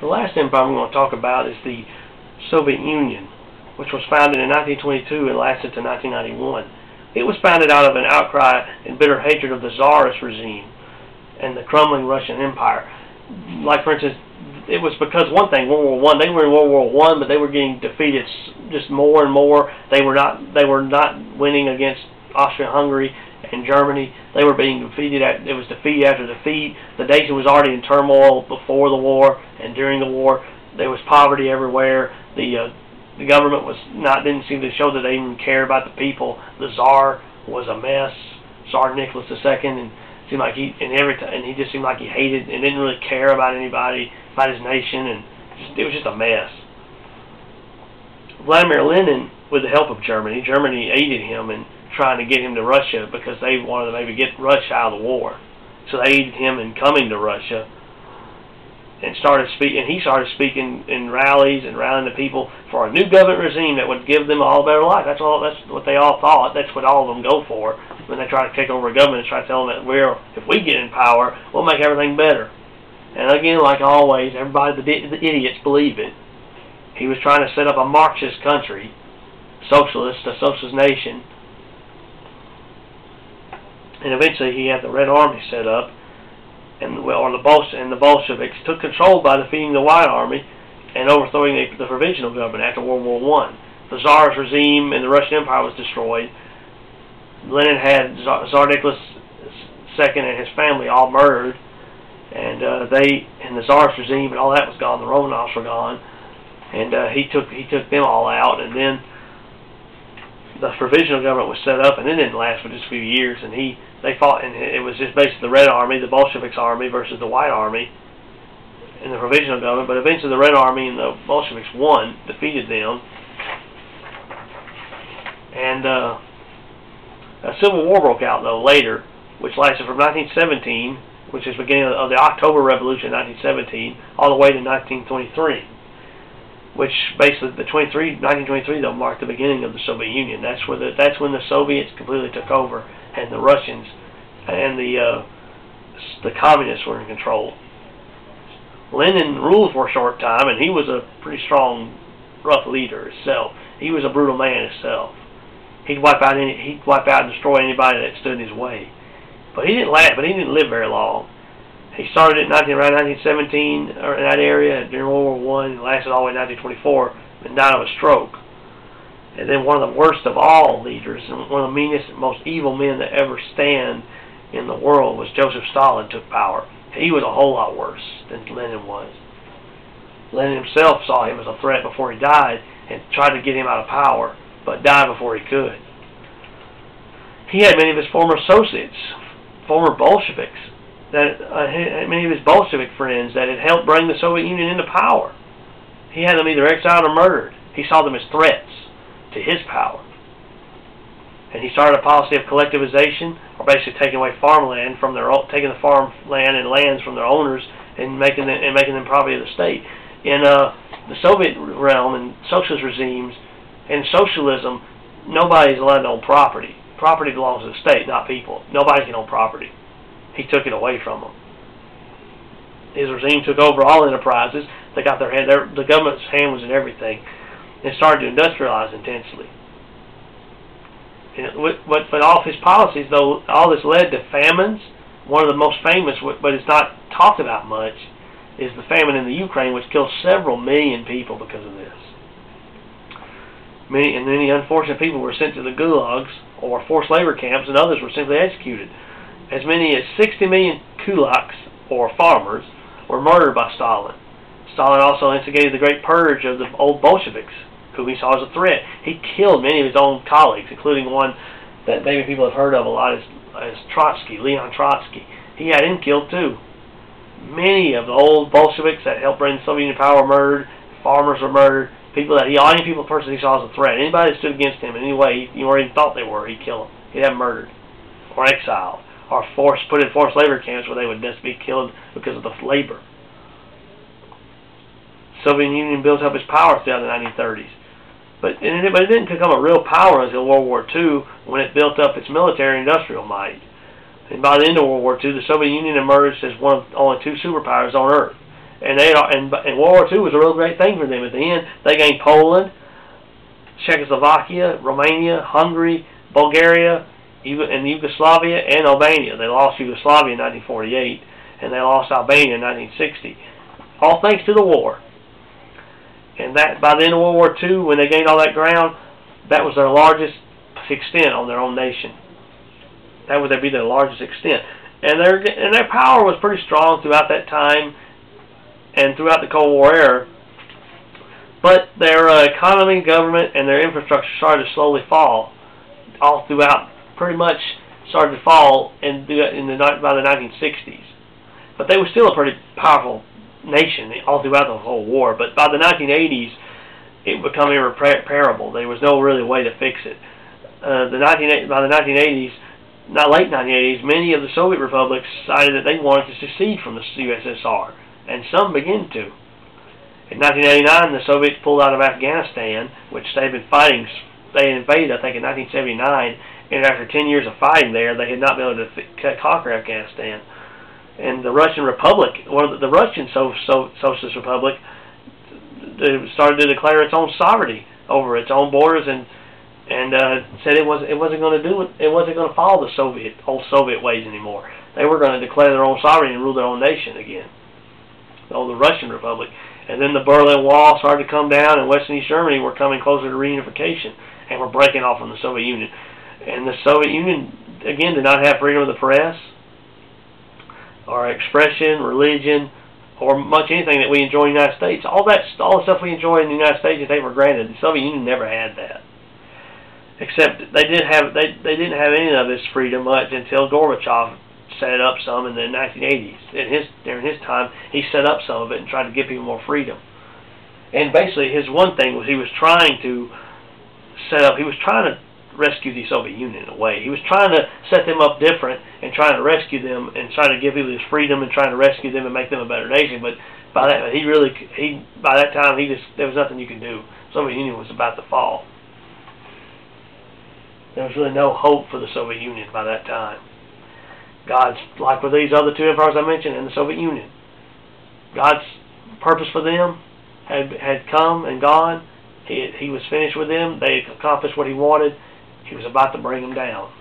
The last empire we're going to talk about is the Soviet Union, which was founded in 1922 and lasted to 1991. It was founded out of an outcry and bitter hatred of the Tsarist regime and the crumbling Russian Empire. Like, for instance, it was because one thing, World War I, they were in World War I, but they were getting defeated just more and more. They were not winning against Austria-Hungary and Germany. They were being defeated. It was defeat after defeat. The nation was already in turmoil before the war and during the war. There was poverty everywhere. The government didn't seem to show that they even cared about the people. The Tsar was a mess, Tsar Nicholas II, and seemed like he just seemed like he hated and didn't really care about anybody, about his nation, and it was just a mess. Vladimir Lenin, with the help of Germany aided him in trying to get him to Russia because they wanted to maybe get Russia out of the war. So they aided him in coming to Russia, and he started speaking in rallies and rallying the people for a new government regime that would give them all a better life. That's what they all thought. That's what all of them go for when they try to take over a government and try to tell them that if we get in power, we'll make everything better. And again, like always, everybody, the idiots, believe it. He was trying to set up a Marxist country, a socialist nation, and eventually he had the Red Army set up, and the Bolsheviks took control by defeating the White Army and overthrowing the provisional government after World War I. The Tsarist regime and the Russian Empire was destroyed. Lenin had Tsar Nicholas II and his family all murdered, and the Tsarist regime and all that was gone. The Romanovs were gone, and he took them all out, and then the provisional government was set up, and it didn't last for just a few years, and they fought, and it was just basically the Red Army, the Bolsheviks army versus the White Army in the provisional government, but eventually the Red Army and the Bolsheviks won, defeated them, and a civil war broke out, though, later, which lasted from 1917, which is the beginning of the October Revolution in 1917, all the way to 1923. Which basically, 1923, though, marked the beginning of the Soviet Union. That's when the Soviets completely took over, and the Russians and the communists were in control. Lenin ruled for a short time, and he was a pretty strong, rough leader himself. He was a brutal man himself. He'd wipe out and destroy anybody that stood in his way. But he didn't live very long. He started it around 1917, or in that area, during World War I, and lasted all the way to 1924, and died of a stroke. And then one of the worst of all leaders, and one of the meanest and most evil men that ever stand in the world, was Joseph Stalin, took power. He was a whole lot worse than Lenin was. Lenin himself saw him as a threat before he died, and tried to get him out of power, but died before he could. He had many of his former associates, former Bolsheviks, many of his Bolshevik friends that had helped bring the Soviet Union into power. He had them either exiled or murdered. He saw them as threats to his power. And he started a policy of collectivization, or basically taking away farmland from taking the farmland and lands from their owners and making them property of the state. In the Soviet realm and socialist regimes, in socialism, nobody is allowed to own property. Property belongs to the state, not people. Nobody can own property. He took it away from them. His regime took over all enterprises. They got the government's hand was in everything, and started to industrialize intensely. But all of his policies, though, all this led to famines. One of the most famous, but it's not talked about much, is the famine in the Ukraine, which killed several million people because of this. Many unfortunate people were sent to the gulags or forced labor camps, and others were simply executed. As many as 60 million kulaks, or farmers, were murdered by Stalin. Stalin also instigated the Great Purge of the old Bolsheviks, whom he saw as a threat. He killed many of his own colleagues, including one that maybe people have heard of a lot, as Trotsky, Leon Trotsky. He had him killed too. Many of the old Bolsheviks that helped bring the Soviet Union power were murdered. Farmers were murdered. Any person he saw as a threat. Anybody that stood against him in any way, or even thought they were, he'd kill them. He'd have them murdered, or exiled, or put in forced labor camps where they would just be killed because of the labor. The Soviet Union built up its power throughout the 1930s. But it didn't become a real power until World War II, when it built up its military-industrial might. And by the end of World War II, the Soviet Union emerged as one of only two superpowers on Earth. And and World War II was a real great thing for them. At the end, they gained Poland, Czechoslovakia, Romania, Hungary, Bulgaria, and Yugoslavia, and Albania. They lost Yugoslavia in 1948, and they lost Albania in 1960. All thanks to the war. And that by the end of World War II, when they gained all that ground, that was their largest extent on their own nation. That would be their largest extent. And their power was pretty strong throughout that time and throughout the Cold War era. But their economy, government, and their infrastructure started to slowly fall. All throughout, pretty much started to fall by the 1960s. But they were still a pretty powerful nation all throughout the whole war. But by the 1980s, it would become irreparable. There was no really way to fix it. By the 1980s, late 1980s, many of the Soviet republics decided that they wanted to secede from the USSR, and some began to. In 1989, the Soviets pulled out of Afghanistan, which they'd been fighting. They invaded, I think, in 1979, and after 10 years of fighting there, they had not been able to conquer Afghanistan. And the Russian Republic, the Russian Socialist Republic, started to declare its own sovereignty over its own borders, and said it wasn't going to follow the old Soviet ways anymore. They were going to declare their own sovereignty and rule their own nation again. So the Russian Republic. And then the Berlin Wall started to come down, and West and East Germany were coming closer to reunification, and were breaking off from the Soviet Union. And the Soviet Union, again, did not have freedom of the press, or expression, religion, or much anything that we enjoy in the United States. All the stuff we enjoy in the United States, they were granted. The Soviet Union never had that. Except they didn't have any of this freedom much until Gorbachev set up some in the 1980s. During his time, he set up some of it and tried to give people more freedom. And basically, his one thing was he was trying to rescue the Soviet Union in a way. He was trying to set them up different and trying to rescue them and trying to give people this freedom and trying to rescue them and make them a better nation. But by that time, there was nothing you could do. The Soviet Union was about to fall. There was really no hope for the Soviet Union by that time. God's, like with these other two empires I mentioned, and the Soviet Union, God's purpose for them had come and gone. He was finished with them. They accomplished what He wanted. He was about to bring them down.